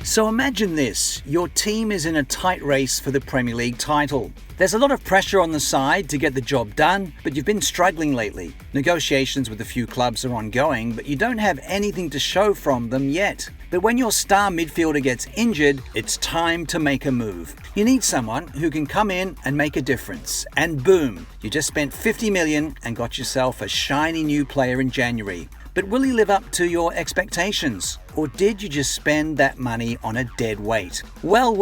So imagine this, your team is in a tight race for the Premier League title. There's a lot of pressure on the side to get the job done, but you've been struggling lately. Negotiations with a few clubs are ongoing, but you don't have anything to show from them yet. But when your star midfielder gets injured, it's time to make a move. You need someone who can come in and make a difference. And boom, you just spent 50 million and got yourself a shiny new player in January. But will he live up to your expectations? Or did you just spend that money on a dead weight? Well,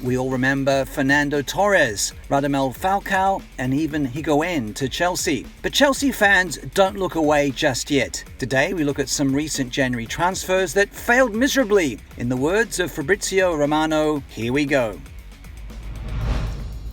we all remember Fernando Torres, Radamel Falcao, and even Higuain to Chelsea. But Chelsea fans don't look away just yet. Today we look at some recent January transfers that failed miserably. In the words of Fabrizio Romano, here we go.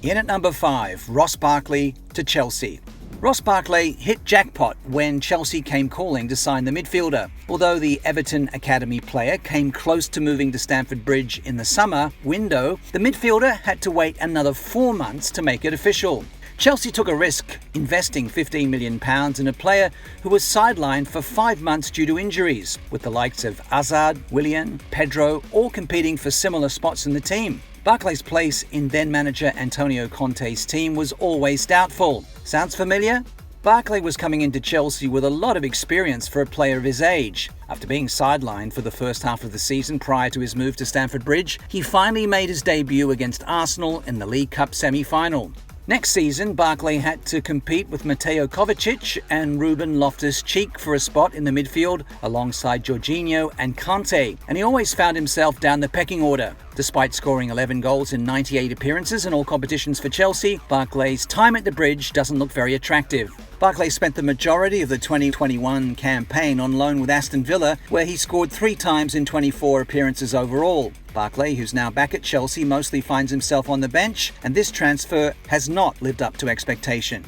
In at number 5, Ross Barkley to Chelsea. Ross Barkley hit jackpot when Chelsea came calling to sign the midfielder. Although the Everton Academy player came close to moving to Stamford Bridge in the summer window, the midfielder had to wait another 4 months to make it official. Chelsea took a risk, investing £15 million in a player who was sidelined for 5 months due to injuries, with the likes of Hazard, Willian, Pedro all competing for similar spots in the team. Barkley's place in then-manager Antonio Conte's team was always doubtful. Sounds familiar? Barkley was coming into Chelsea with a lot of experience for a player of his age. After being sidelined for the first half of the season prior to his move to Stamford Bridge, he finally made his debut against Arsenal in the League Cup semi-final. Next season, Barkley had to compete with Mateo Kovacic and Ruben Loftus-Cheek for a spot in the midfield alongside Jorginho and Kante, and he always found himself down the pecking order. Despite scoring 11 goals in 98 appearances in all competitions for Chelsea, Barkley's time at the Bridge doesn't look very attractive. Barkley spent the majority of the 2021 campaign on loan with Aston Villa, where he scored 3 times in 24 appearances overall. Barkley, who's now back at Chelsea, mostly finds himself on the bench, and this transfer has not lived up to expectation.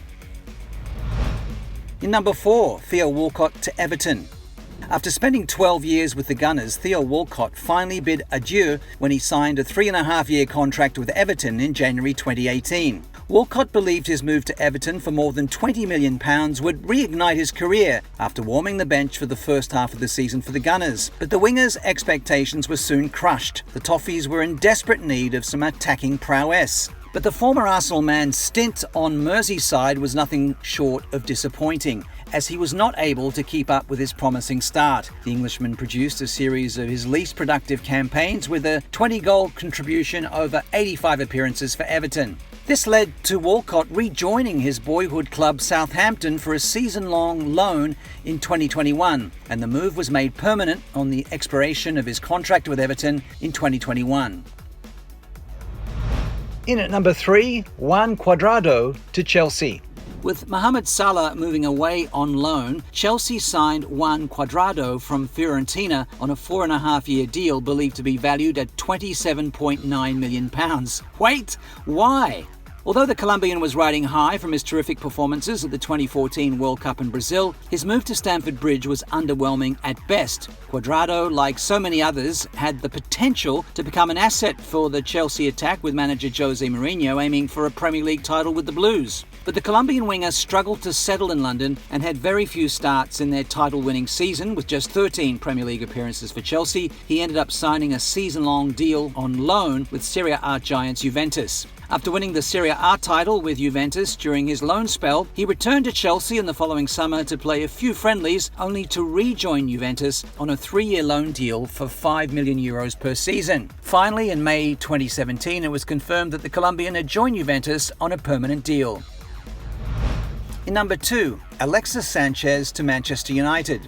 In number 4, Theo Walcott to Everton. After spending 12 years with the Gunners, Theo Walcott finally bid adieu when he signed a 3.5-year contract with Everton in January 2018. Walcott believed his move to Everton for more than £20 million would reignite his career after warming the bench for the first half of the season for the Gunners. But the winger's expectations were soon crushed. The Toffees were in desperate need of some attacking prowess. But the former Arsenal man's stint on Merseyside was nothing short of disappointing, as he was not able to keep up with his promising start. The Englishman produced a series of his least productive campaigns with a 20-goal contribution over 85 appearances for Everton. This led to Walcott rejoining his boyhood club Southampton for a season-long loan in 2021, and the move was made permanent on the expiration of his contract with Everton in 2021. In at number 3, Juan Cuadrado to Chelsea. With Mohamed Salah moving away on loan, Chelsea signed Juan Cuadrado from Fiorentina on a 4.5-year deal believed to be valued at £27.9 million. Wait, why? Although the Colombian was riding high from his terrific performances at the 2014 World Cup in Brazil, his move to Stamford Bridge was underwhelming at best. Cuadrado, like so many others, had the potential to become an asset for the Chelsea attack, with manager Jose Mourinho aiming for a Premier League title with the Blues. But the Colombian winger struggled to settle in London and had very few starts in their title-winning season. With just 13 Premier League appearances for Chelsea, he ended up signing a season-long deal on loan with Serie A giants Juventus. After winning the Serie A title with Juventus during his loan spell, he returned to Chelsea in the following summer to play a few friendlies, only to rejoin Juventus on a 3-year loan deal for €5 million per season. Finally, in May 2017, it was confirmed that the Colombian had joined Juventus on a permanent deal. In number 2, Alexis Sanchez to Manchester United.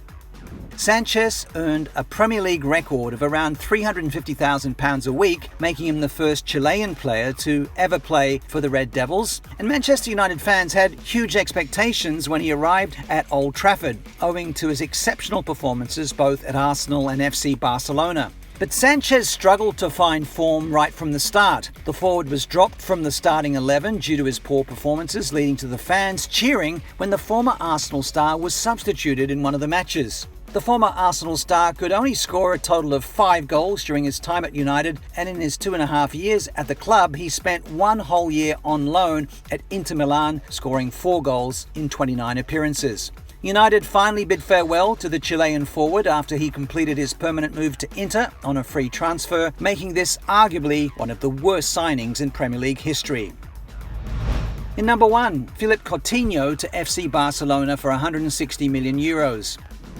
Sanchez earned a Premier League record of around £350,000 a week, making him the first Chilean player to ever play for the Red Devils. And Manchester United fans had huge expectations when he arrived at Old Trafford, owing to his exceptional performances both at Arsenal and FC Barcelona. But Sanchez struggled to find form right from the start. The forward was dropped from the starting 11 due to his poor performances, leading to the fans cheering when the former Arsenal star was substituted in one of the matches. The former Arsenal star could only score a total of 5 goals during his time at United, and in his 2.5 years at the club, he spent 1 whole year on loan at Inter Milan, scoring 4 goals in 29 appearances. United finally bid farewell to the Chilean forward after he completed his permanent move to Inter on a free transfer, making this arguably one of the worst signings in Premier League history. In number 1, Philippe Coutinho to FC Barcelona for €160 million.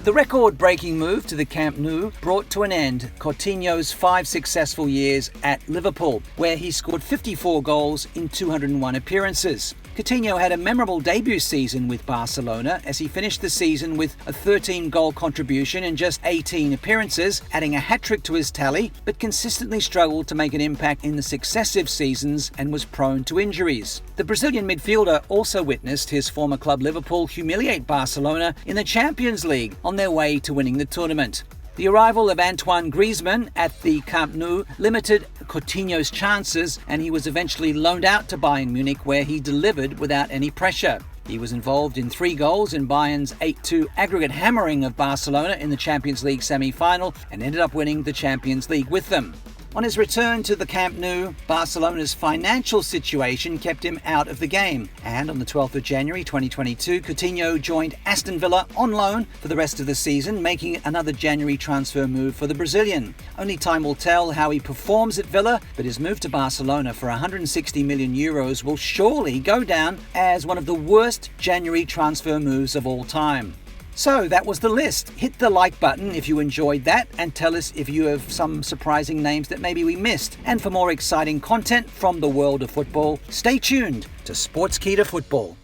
The record-breaking move to the Camp Nou brought to an end Coutinho's 5 successful years at Liverpool, where he scored 54 goals in 201 appearances. Coutinho had a memorable debut season with Barcelona as he finished the season with a 13-goal contribution in just 18 appearances, adding a hat-trick to his tally, but consistently struggled to make an impact in the successive seasons and was prone to injuries. The Brazilian midfielder also witnessed his former club Liverpool humiliate Barcelona in the Champions League on their way to winning the tournament. The arrival of Antoine Griezmann at the Camp Nou limited Coutinho's chances, and he was eventually loaned out to Bayern Munich, where he delivered without any pressure. He was involved in 3 goals in Bayern's 8-2 aggregate hammering of Barcelona in the Champions League semi-final and ended up winning the Champions League with them. On his return to the Camp Nou, Barcelona's financial situation kept him out of the game, and on the 12th of January 2022, Coutinho joined Aston Villa on loan for the rest of the season, making another January transfer move for the Brazilian. Only time will tell how he performs at Villa, but his move to Barcelona for €160 million will surely go down as one of the worst January transfer moves of all time. So that was the list. Hit the like button if you enjoyed that, and tell us if you have some surprising names that maybe we missed. And for more exciting content from the world of football, stay tuned to Sportskeeda Football.